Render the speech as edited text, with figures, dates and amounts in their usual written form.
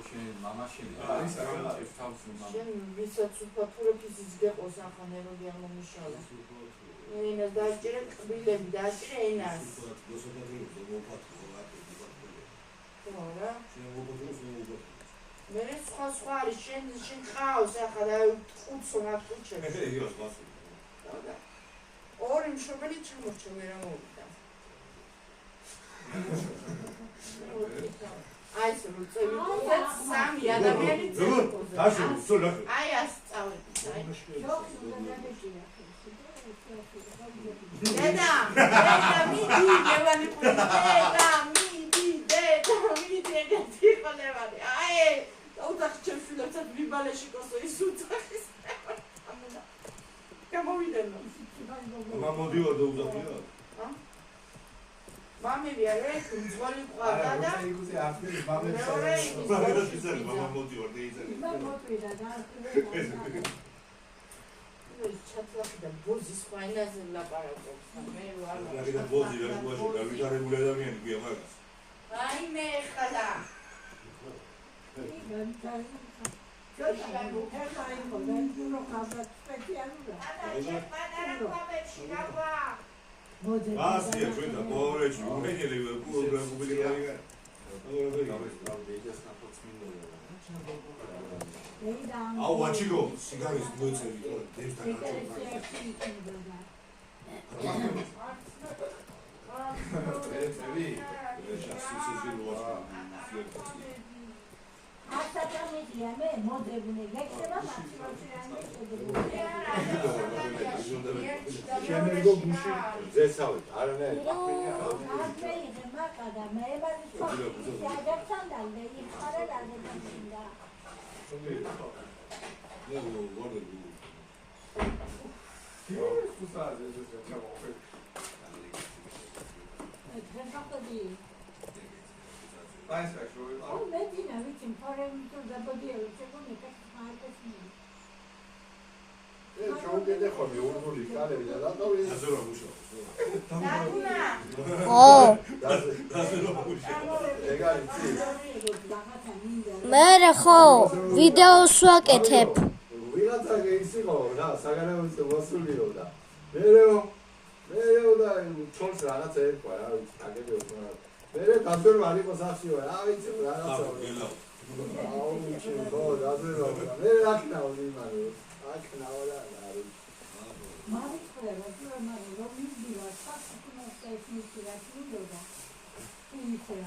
შენ მამაშენი არის არა შენ ვისაც უფათურებს ის გეყოს ახან ეროდი ამომიშალა ენას დაჭირე ყბილები დაჭირე ენას არა მე სხვა არის შენ ყავს ახლა და ხუთსო ნაკუჩებს ორი მშობელი ჩამორჩა ვერ ამოვიდა აი ეს როწევი სამი ადამიანი წელს აი ასწავლეთ აი დედა მიდი გევანი პული დედა ტიპალევანი აი ოთახ ჩემშვილებსაც ვიბალეში კოსო ის უცხის ამოდა გამოვიდენო მამოდიო და უზაფია მამი ვიარე ძვალი ყავდა და იქუზე აფერი მამებს მამოდიო და იზარი მამოდიო და ჩათლახდა ბოზის ფაინაზე ლაპარაკობს მე ვარ და ბოზი რა გუაში გავიდარებული ადამიანი გია მაგას აი მე ხადა Así, cuenta, pobre chulo, que le iba a cubrir la publicidad. Ahora chico, cigarros no se evitó, de esta მე ხო ვიდეოს ვაკეთებ ვიღაცა ისიყო რა საგანებო მოსულიო და მე და ჩორს რაღაც ერქვა რა ვიცი აგებიო მე გასწორ არ იყო სახიო რა ვიცი რაღაცა აუ მიჩი ხო დაზერო მე აქნაო იმანო აქნაო და არის მარიცხრე რომ მიდივა სახში თუ მოსწეს მისირა თუნდოდა ისე